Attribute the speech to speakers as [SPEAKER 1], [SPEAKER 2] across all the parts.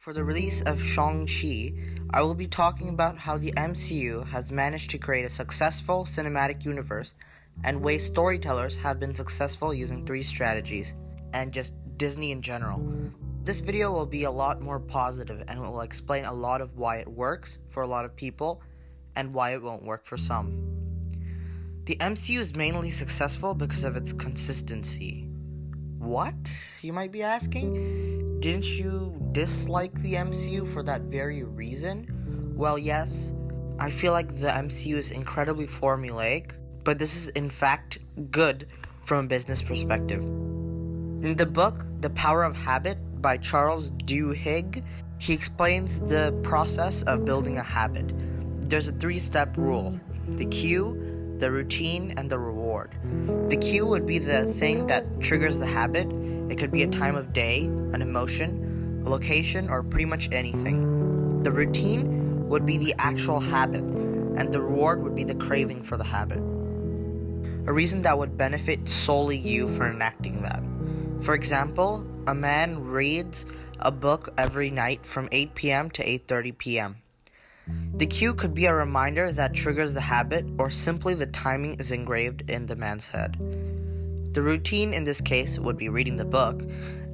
[SPEAKER 1] For the release of Shang Chi, I will be talking about how the MCU has managed to create a successful cinematic universe and ways storytellers have been successful using three strategies, and just Disney in general. This video will be a lot more positive and will explain a lot of why it works for a lot of people and why it won't work for some. The MCU is mainly successful because of its consistency. What? You might be asking? Didn't you dislike the MCU for that very reason? Well, yes. I feel like the MCU is incredibly formulaic, but this is in fact good from a business perspective. In the book, The Power of Habit by Charles Duhigg, he explains the process of building a habit. There's a 3-step rule: the cue, the routine, and the reward. The cue would be the thing that triggers the habit. It could be a time of day, an emotion, a location, or pretty much anything. The routine would be the actual habit, and the reward would be the craving for the habit. A reason that would benefit solely you for enacting that. For example, a man reads a book every night from 8 p.m. to 8:30 p.m. The cue could be a reminder that triggers the habit, or simply the timing is engraved in the man's head. The routine in this case would be reading the book,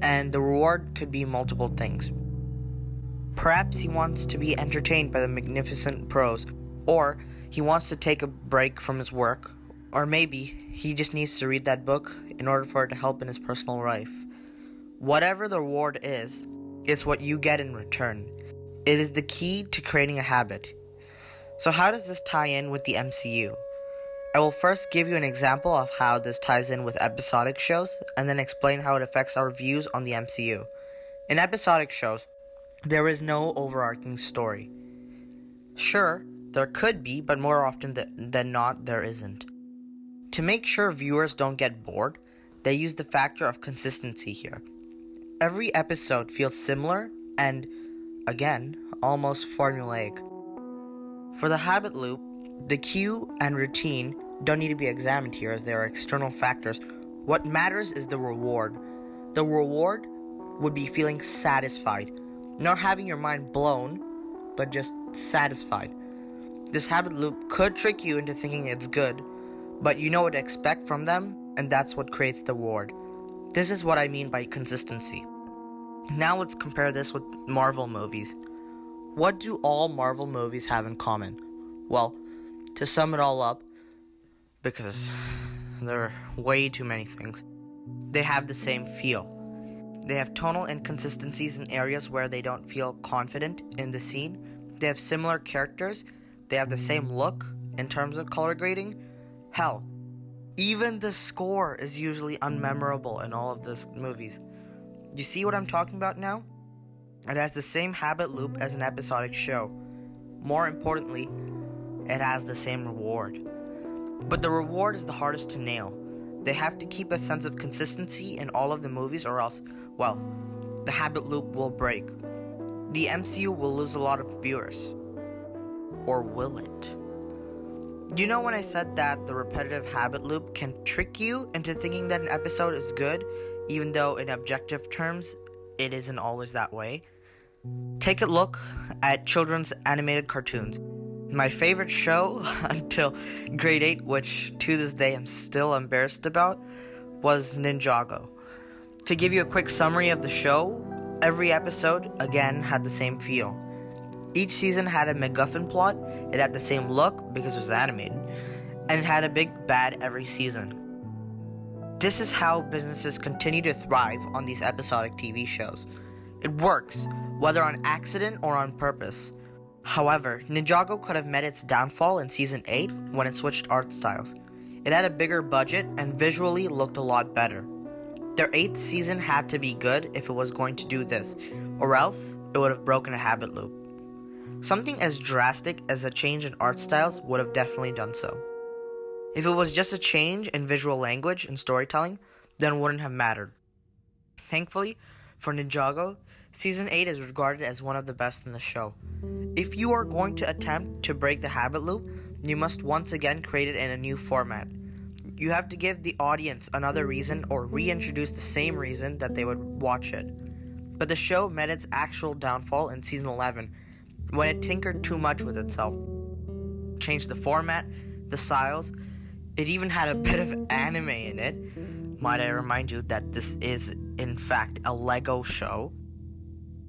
[SPEAKER 1] and the reward could be multiple things. Perhaps he wants to be entertained by the magnificent prose, or he wants to take a break from his work, or maybe he just needs to read that book in order for it to help in his personal life. Whatever the reward is, it's what you get in return. It is the key to creating a habit. So how does this tie in with the MCU? I will first give you an example of how this ties in with episodic shows, and then explain how it affects our views on the MCU. In episodic shows, there is no overarching story. Sure, there could be, but more often than not, there isn't. To make sure viewers don't get bored, they use the factor of consistency here. Every episode feels similar and, again, almost formulaic. For the habit loop, the cue and routine don't need to be examined here as they are external factors. What matters is the reward. The reward would be feeling satisfied, not having your mind blown, but just satisfied. This habit loop could trick you into thinking it's good, but you know what to expect from them, and that's what creates the reward. This is what I mean by consistency. Now let's compare this with Marvel movies. What do all Marvel movies have in common? Well, to sum it all up, because there are way too many things, they have the same feel. They have tonal inconsistencies in areas where they don't feel confident in the scene. They have similar characters. They have the same look in terms of color grading. Hell, even the score is usually unmemorable in all of those movies. You see what I'm talking about now? It has the same habit loop as an episodic show. More importantly, it has the same reward. But the reward is the hardest to nail. They have to keep a sense of consistency in all of the movies, or else, well, the habit loop will break. The MCU will lose a lot of viewers. Or will it? You know when I said that the repetitive habit loop can trick you into thinking that an episode is good, even though in objective terms, it isn't always that way? Take a look at children's animated cartoons. My favorite show until grade 8, which to this day I'm still embarrassed about, was Ninjago. To give you a quick summary of the show, every episode, again, had the same feel. Each season had a MacGuffin plot, it had the same look because it was animated, and it had a big bad every season. This is how businesses continue to thrive on these episodic TV shows. It works, whether on accident or on purpose. However, Ninjago could have met its downfall in Season 8 when it switched art styles. It had a bigger budget and visually looked a lot better. Their 8th season had to be good if it was going to do this, or else it would have broken a habit loop. Something as drastic as a change in art styles would have definitely done so. If it was just a change in visual language and storytelling, then it wouldn't have mattered. Thankfully, for Ninjago, Season 8 is regarded as one of the best in the show. If you are going to attempt to break the habit loop, you must once again create it in a new format. You have to give the audience another reason or reintroduce the same reason that they would watch it. But the show met its actual downfall in season 11, when it tinkered too much with itself. Changed the format, the styles, it even had a bit of anime in it. Might I remind you that this is, in fact, a Lego show.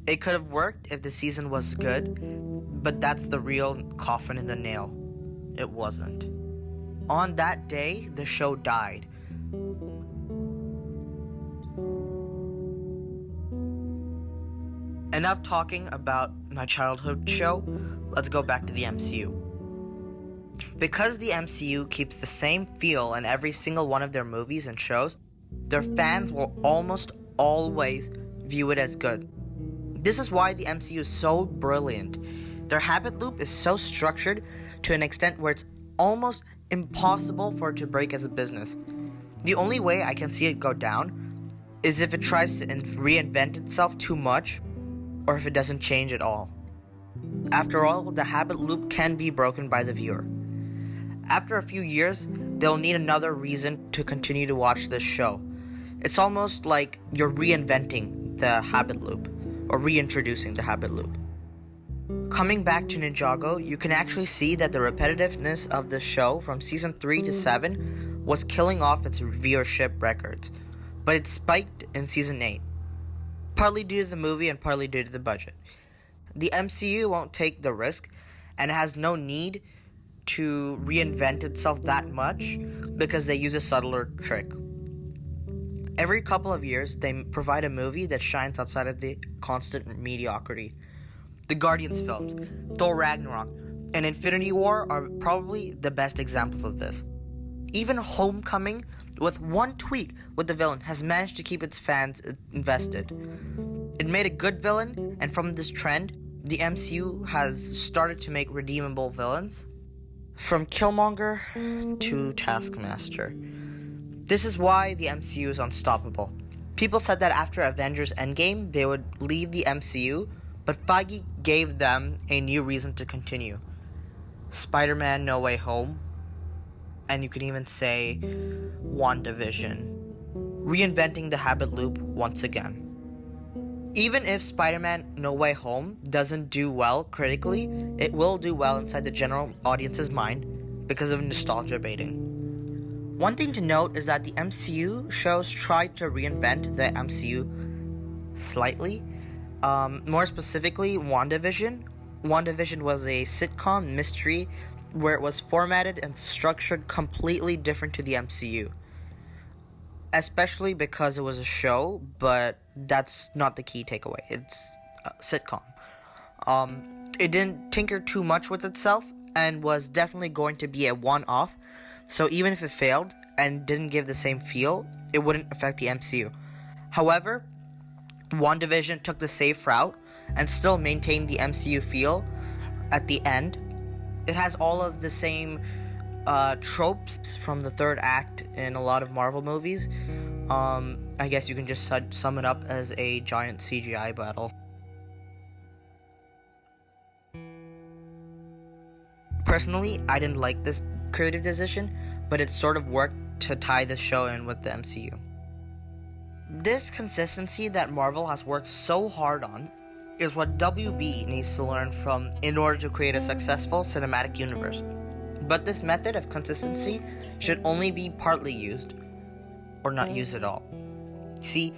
[SPEAKER 1] It could have worked if the season was good, but that's the real coffin in the nail. It wasn't. On that day, the show died. Enough talking about my childhood show, let's go back to the MCU. Because the MCU keeps the same feel in every single one of their movies and shows, their fans will almost always view it as good. This is why the MCU is so brilliant. Their habit loop is so structured to an extent where it's almost impossible for it to break as a business. The only way I can see it go down is if it tries to reinvent itself too much, or if it doesn't change at all. After all, the habit loop can be broken by the viewer. After a few years, they'll need another reason to continue to watch this show. It's almost like you're reinventing the habit loop, or reintroducing the habit loop. Coming back to Ninjago, you can actually see that the repetitiveness of the show from season 3 to 7 was killing off its viewership records, but it spiked in season 8. Partly due to the movie and partly due to the budget. The MCU won't take the risk and has no need to reinvent itself that much because they use a subtler trick. Every couple of years, they provide a movie that shines outside of the constant mediocrity. The Guardians films, Thor Ragnarok, and Infinity War are probably the best examples of this. Even Homecoming, with one tweak with the villain, has managed to keep its fans invested. It made a good villain, and from this trend, the MCU has started to make redeemable villains. From Killmonger to Taskmaster. This is why the MCU is unstoppable. People said that after Avengers Endgame, they would leave the MCU, but Feige gave them a new reason to continue. Spider-Man No Way Home, and you can even say WandaVision, reinventing the habit loop once again. Even if Spider-Man No Way Home doesn't do well critically, it will do well inside the general audience's mind because of nostalgia baiting. One thing to note is that the MCU shows tried to reinvent the MCU slightly. More specifically, WandaVision. WandaVision was a sitcom mystery where it was formatted and structured completely different to the MCU. Especially because it was a show, but that's not the key takeaway. It's a sitcom. It didn't tinker too much with itself and was definitely going to be a one-off. So even if it failed and didn't give the same feel, it wouldn't affect the MCU. However, WandaVision took the safe route and still maintained the MCU feel at the end. It has all of the same tropes from the third act in a lot of Marvel movies. I guess you can just sum it up as a giant CGI battle. Personally, I didn't like this creative decision, but it sort of worked to tie the show in with the MCU. This consistency that Marvel has worked so hard on is what WB needs to learn from in order to create a successful cinematic universe. But this method of consistency should only be partly used, or not used at all. See,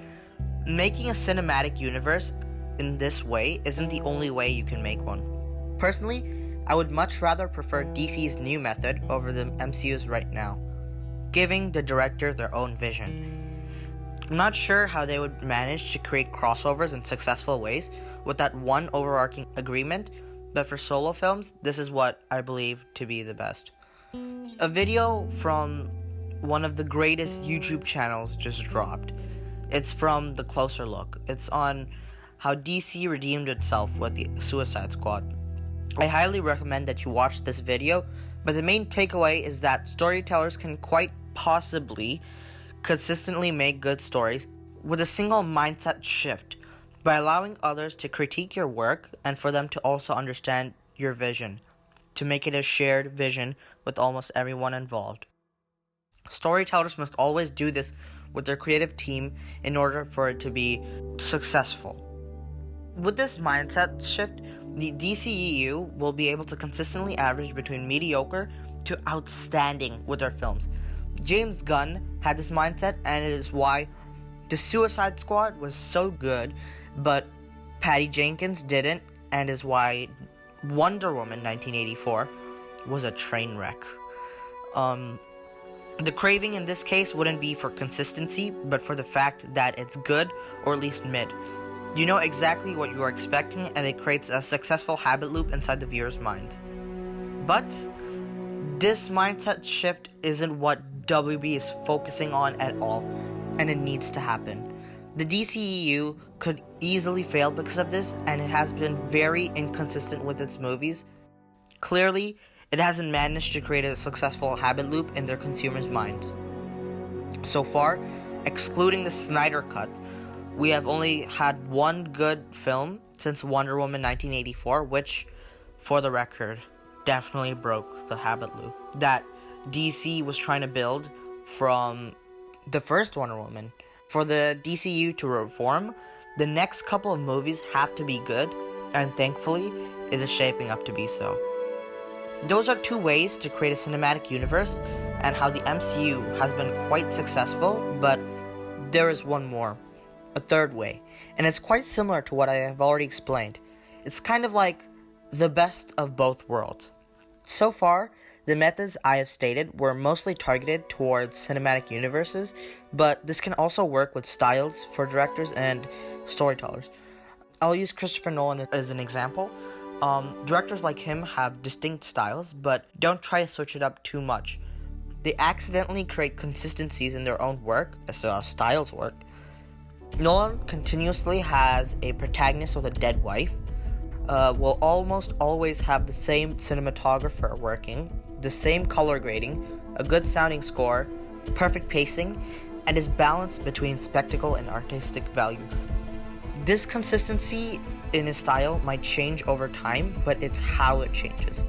[SPEAKER 1] making a cinematic universe in this way isn't the only way you can make one. Personally, I would much rather prefer DC's new method over the MCU's right now, giving the director their own vision. I'm not sure how they would manage to create crossovers in successful ways with that one overarching agreement, but for solo films, this is what I believe to be the best. A video from one of the greatest YouTube channels just dropped. It's from The Closer Look. It's on how DC redeemed itself with the Suicide Squad. I highly recommend that you watch this video, but the main takeaway is that storytellers can quite possibly consistently make good stories with a single mindset shift by allowing others to critique your work and for them to also understand your vision, to make it a shared vision with almost everyone involved. Storytellers must always do this with their creative team in order for it to be successful. With this mindset shift, the DCEU will be able to consistently average between mediocre to outstanding with their films. James Gunn had this mindset, and it is why The Suicide Squad was so good, but Patty Jenkins didn't, and is why Wonder Woman 1984 was a train wreck. The craving in this case wouldn't be for consistency, but for the fact that it's good, or at least mid. You know exactly what you are expecting, and it creates a successful habit loop inside the viewer's mind. But this mindset shift isn't what WB is focusing on at all, and it needs to happen. The DCEU could easily fail because of this, and it has been very inconsistent with its movies. Clearly, it hasn't managed to create a successful habit loop in their consumers' minds. So far, excluding the Snyder Cut, we have only had one good film since Wonder Woman 1984, which, for the record, definitely broke the habit loop that DC was trying to build from the first Wonder Woman. For the DCU to reform, the next couple of movies have to be good, and thankfully, it is shaping up to be so. Those are two ways to create a cinematic universe, and how the MCU has been quite successful, but there is one more. A third way, and it's quite similar to what I have already explained. It's kind of like the best of both worlds. So far, the methods I have stated were mostly targeted towards cinematic universes, but this can also work with styles for directors and storytellers. I'll use Christopher Nolan as an example. Directors like him have distinct styles, but don't try to switch it up too much. They accidentally create consistencies in their own work, as styles work. Nolan continuously has a protagonist with a dead wife, will almost always have the same cinematographer working, the same color grading, a good sounding score, perfect pacing, and is balanced between spectacle and artistic value. This consistency in his style might change over time, but it's how it changes.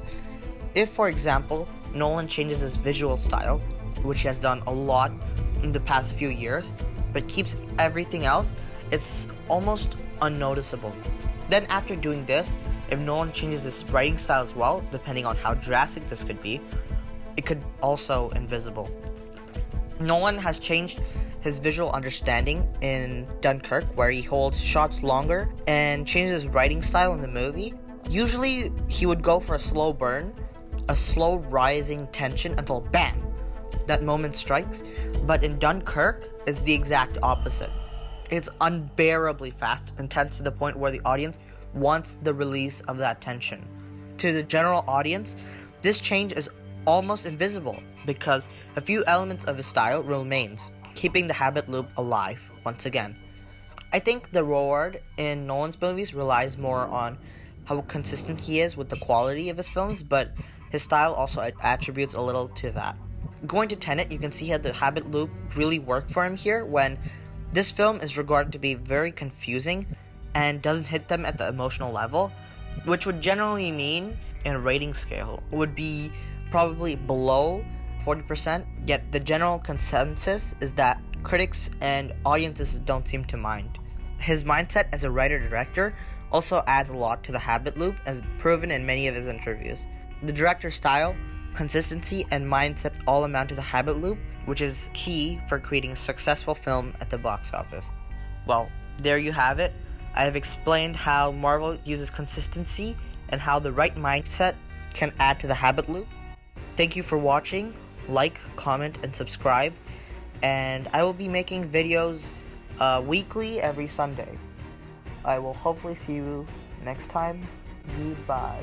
[SPEAKER 1] If, for example, Nolan changes his visual style, which he has done a lot in the past few years, but keeps everything else, it's almost unnoticeable. Then after doing this, if Nolan changes his writing style as well, depending on how drastic this could be, it could also invisible. Nolan has changed his visual understanding in Dunkirk, where he holds shots longer and changes his writing style in the movie. Usually, he would go for a slow burn, a slow rising tension until BAM! That moment strikes, but in Dunkirk, it's the exact opposite. It's unbearably fast, intense to the point where the audience wants the release of that tension. To the general audience, this change is almost invisible because a few elements of his style remains, keeping the habit loop alive once again. I think the reward in Nolan's movies relies more on how consistent he is with the quality of his films, but his style also attributes a little to that. Going to Tenet, you can see how the habit loop really worked for him here, when this film is regarded to be very confusing and doesn't hit them at the emotional level, which would generally mean, in a rating scale, would be probably below 40%, yet the general consensus is that critics and audiences don't seem to mind. His mindset as a writer-director also adds a lot to the habit loop, as proven in many of his interviews. The director's style, consistency, and mindset all amount to the habit loop, which is key for creating a successful film at the box office. Well, there you have it. I have explained how Marvel uses consistency and how the right mindset can add to the habit loop. Thank you for watching. Like, comment, and subscribe. And I will be making videos weekly every Sunday. I will hopefully see you next time. Goodbye.